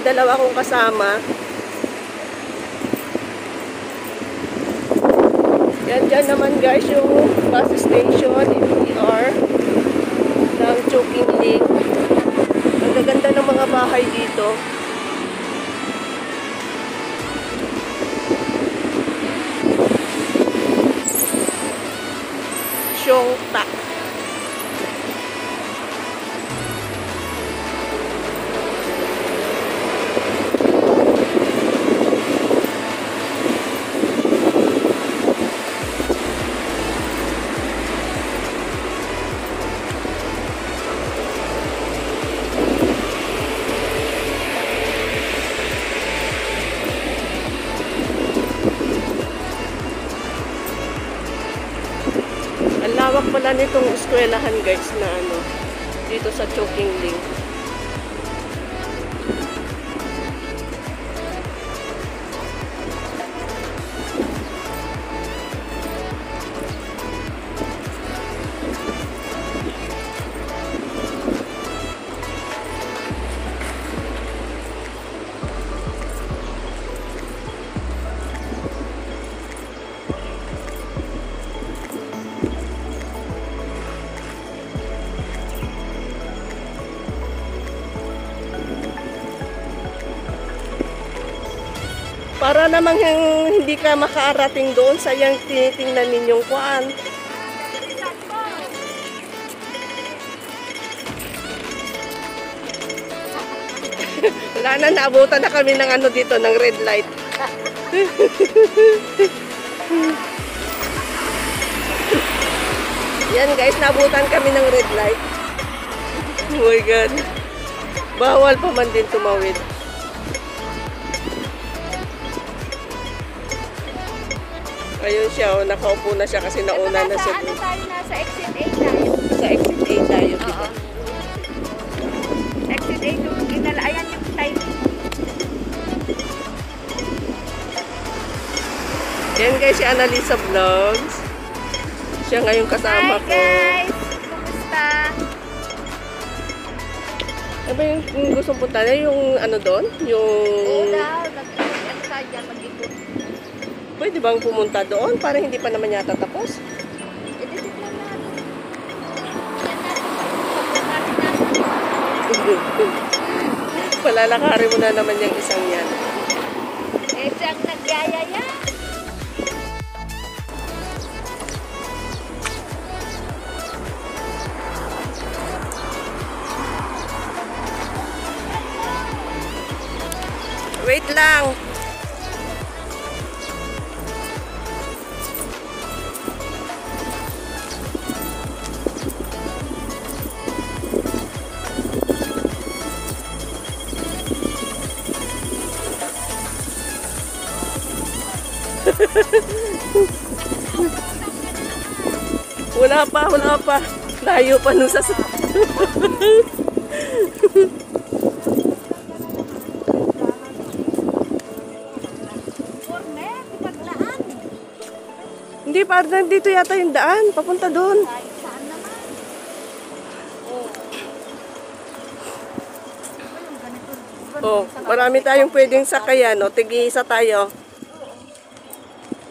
dalawa kong kasama. Yan dyan naman guys yung bus station, MTR ng Chowking Ling. Ang gaganda ng mga bahay dito. Shongta. Ang lawak pala nitong eskwelahan guys na ano, dito sa Chowking Ling. Para namang hindi ka makaarating doon, sayang tinitingnan ninyong kuan. Wala na, naabutan na kami ng ano dito, ng red light. Yan guys, naabutan kami ng red light. Oh my God. Bawal pa man din tumawid. Ayun siya, oh, nakaupo na siya kasi nauna na siya. Ano tayo na? Sa exit 8 tayo. Sa exit 8 tayo, diba? Exit 8 yung ginala. Ayan yung time. Yan guys, si Annalisa Vlogs. Siya ngayon kasama ko. Hi guys! Kumusta? Ano ba yung gustong punta na? Yung ano doon? Yung... Oo daw. Ano tayo dyan? Mag-ikot. Pwede bang pumunta doon? Para hindi pa naman yata tapos. Editit lang natin. Yan natin. Palalakarin mo na naman yung isang yan. Eh, siyang nagyayaya. Wait lang. Wala pa. Layo pa nun sa... Hindi, parang dito yata yung daan. Papunta doon. Saan naman? Oh, marami tayong pwedeng sakayan. O, tig-isa tayo.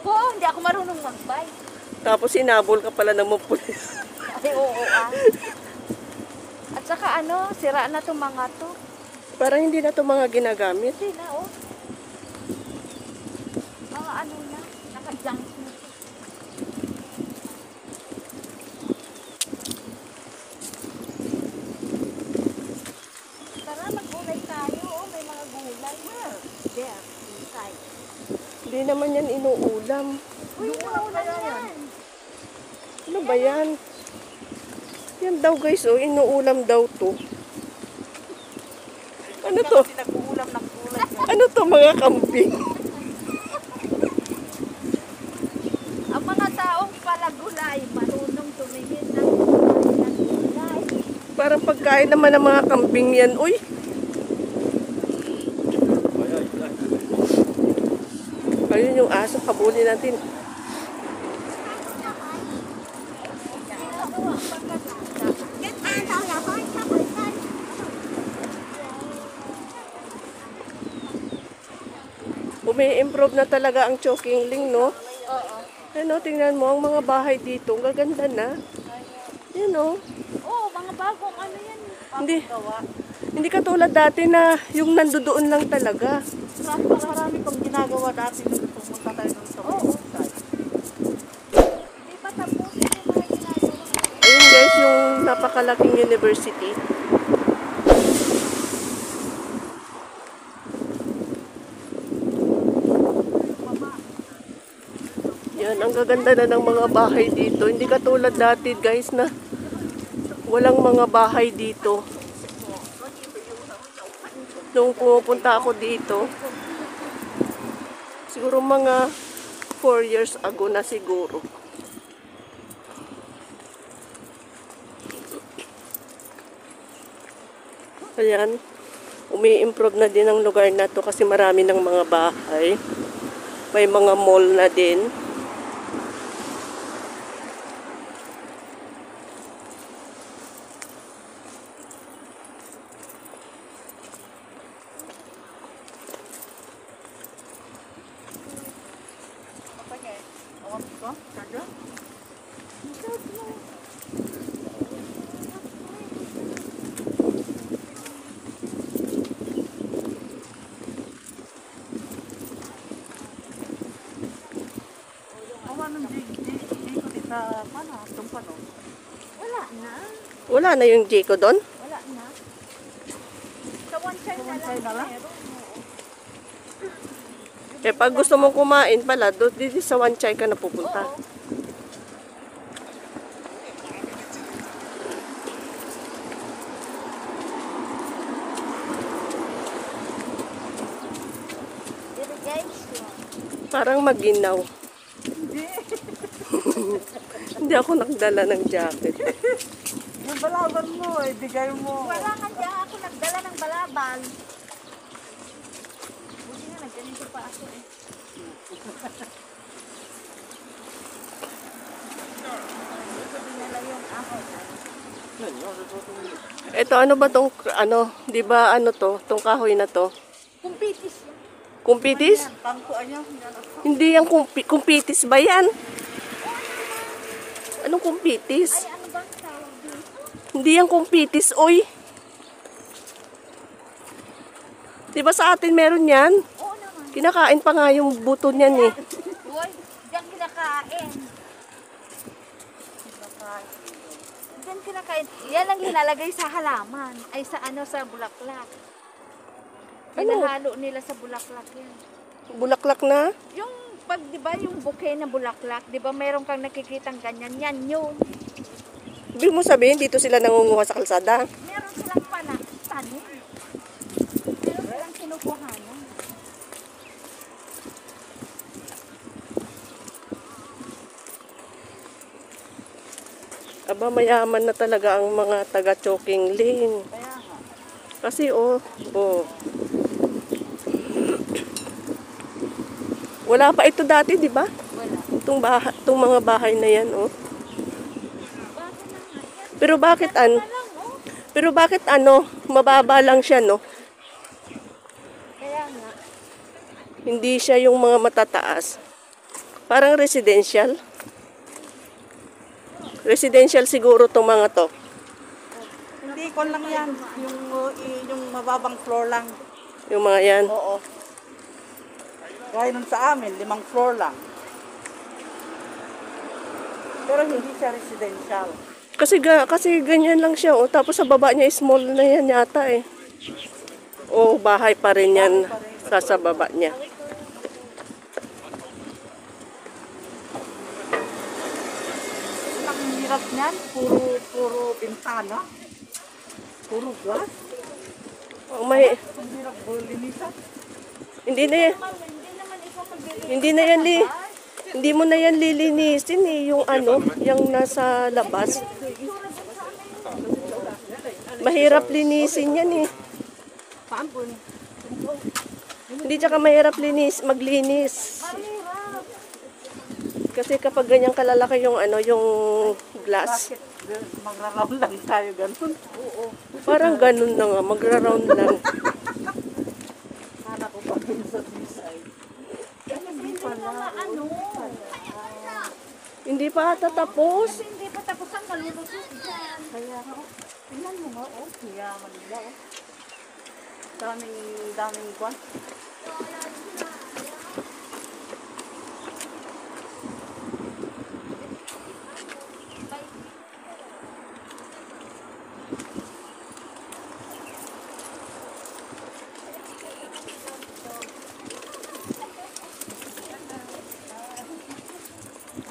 Oo, hindi ako marunong mag-bike. Tapos sinabol ka pala ng mga pulis. Ay, oo At saka ano, sira na itong mga to. Parang hindi na ito mga ginagamit. Hindi na, oh. Mga ano na, naka-junk na. Tara, mag-gulay tayo. Oh, may mga gulay. There, inside. Hindi naman yan inuulam. Uy, inuulam yan. Ano ba yan? Yan daw guys, oh, inuulam daw to. Ano to? Nag-uulam ng gulay. Ano to mga kambing? Ang mga taong palagulay, marunong tumingin ng gulay. Parang pagkain naman ng mga kambing yan. Uy! Ayun yung aso, habulin natin. Umi-improve na talaga ang Chokingling, no? Oo. Ano, tingnan mo, ang mga bahay dito, gaganda na. Yan, no? Oo, mga bagong ano yan. Hindi, Gawa. hindi katulad dati na yung nandoon lang talaga. Marami pang ginagawa dati nung pumunta tayo dun sa website. Di pa tapos yung mga ginagawa. Ayun guys, yung napakalaking university. Yan, ang gaganda na ng mga bahay dito. Hindi katulad dati guys na walang mga bahay dito. Nung pumupunta ako dito, siguro mga 4 years ago na siguro. Ayan, umi-improve na din ang lugar na to kasi marami ng mga bahay. May mga mall na din. Awak ko? Kada? Awan ng ko sa pana, itong pano. Wala na. Wala na yung Jayco doon. Wala na. Sa one time na lang. na lang? Meron. Eh pag gusto mong kumain pala, doon dito sa One Chai ka na pupunta. Oo. Irrigation. Parang maginaw. Hindi. Hindi ako nagdala ng jacket. Yung balaban mo, bigay mo. Wala nga dyan ako nagdala ng balabal. Buti nga nagganito pa ako eh. Ito dinala yung ako. Ito ano ba tong ano, 'di ba ano to, tong kahoy na to? Kumpitis yan. Kumpitis? Pangkuan niya. Hindi yan kumpitis ba yan? Anong kumpitis? Ay, ano bang tawag dito? Hindi yan kumpitis, oy. 'Di ba sa atin meron yan? Oo naman. Kinakain pa nga yung buto niyan eh. Uy, diyan kinakain. Diyan kinakain. Yan ang hinalagay sa halaman. Ay sa ano, sa bulaklak. Pinahalo nila sa bulaklak yan. Bulaklak na. Yung pag, di ba, yung bouquet na bulaklak, di ba, meron kang nakikitang ganyan, yan yun. Ibig mo sabihin dito sila nangunguha sa kalsada? Meron silang tanim. Meron silang kinukuhanan. Aba, mayaman na talaga ang mga taga Chokingling. Kaya nga. Kasi oh. Wala pa ito dati, di ba? Wala. Itong mga bahay na yan, oh. Bakit na nga yan? Pero bakit Pa lang, oh. Pero bakit mababa lang siya, no? Kaya nga. Hindi siya yung mga matataas. Parang residential. Residential siguro tong mga to. Hindi ko lang yan. Yung mababang floor lang. Yung mga yan. Oo. Gaya nun sa amin, 5 floor lang. Pero hindi siya residential. Kasi ganyan lang siya, oh. Tapos sa baba niya small na yan yata eh. Oh, bahay pa rin yan sa baba niya. Ang hirap niyan, puro bintana. Puro glass. Oh, may Ang hirap linisan. hindi na yan. Hindi na yan hindi mo na yan lilinisin eh, yung yung nasa labas. Mahirap linisin yan eh. Hindi tsaka mahirap maglinis. Kasi kapag ganyan kalalaki yung yung glass. Bakit magra-round lang tayo ganun? Oo. Parang ganun na nga, magra-round lang. Para ko pa din sa design. ano. Hindi pa tatapos. Kasi hindi pa tapos ang maluluto dyan. Kaya nga, tingnan mo nga, oh. Yaman nila, oh. Daming kwan.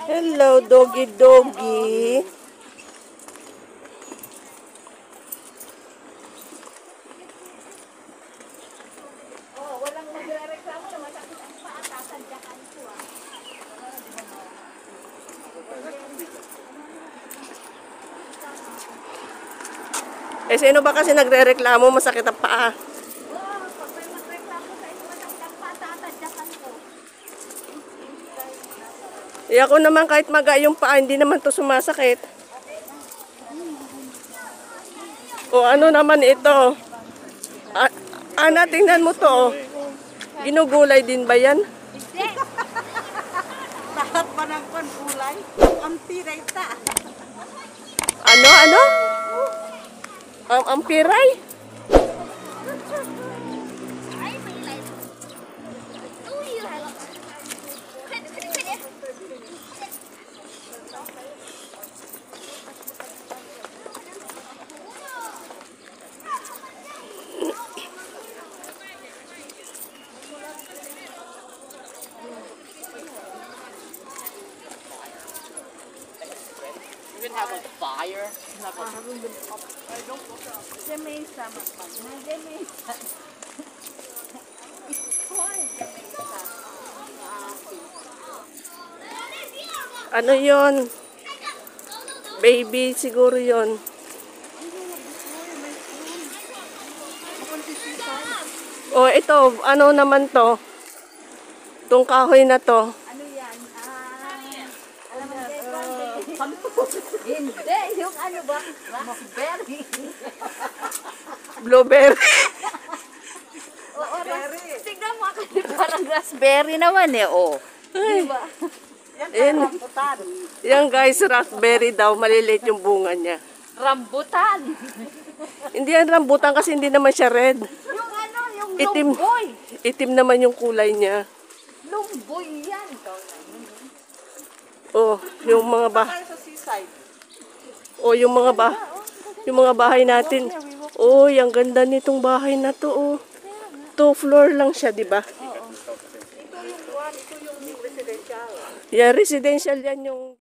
Hello, doggy doggy. Oh, walang magre-reklamo na masakit ang paa, tatadyakan ko ah. Eh, sino ba kasi nagre-reklamo masakit ang paa? Oh, pag may magreklamo sa inyo, masakit ang paa, tatadyakan ko. Eh, ako naman kahit maga yung paa, hindi naman to sumasakit. O ano naman ito? Ana, tingnan mo to. Oh. Ginugulay din ba yan? Hindi. Lahat pa ng kwan kulay. Ang tiray ta. Ano? Ano? Ang piray? Even have like a fire. Jamesa, magpag na Jamesa. Ano yon? Baby siguro yon. O ito, ano naman to? Itong kahoy na to. Ano yan? Alam mo hindi, yung ano ba? Raspberry. Blueberry. Oo, tignan mo ako, parang raspberry naman eh, oh. Diba? Yan, yan guys, raspberry daw. Maliliit yung bunga niya. Rambutan. Hindi yan rambutan kasi hindi naman siya red. Yung ano, yung Itim. lumboy. Itim naman yung kulay niya. Lumboy yan. Oh, yung mga Tayo sa seaside. yung mga bahay natin. Oh, ang ganda nitong bahay na to. Oh. 2 floor lang siya, di ba? Ito yung residential. Yeah, residential yan yung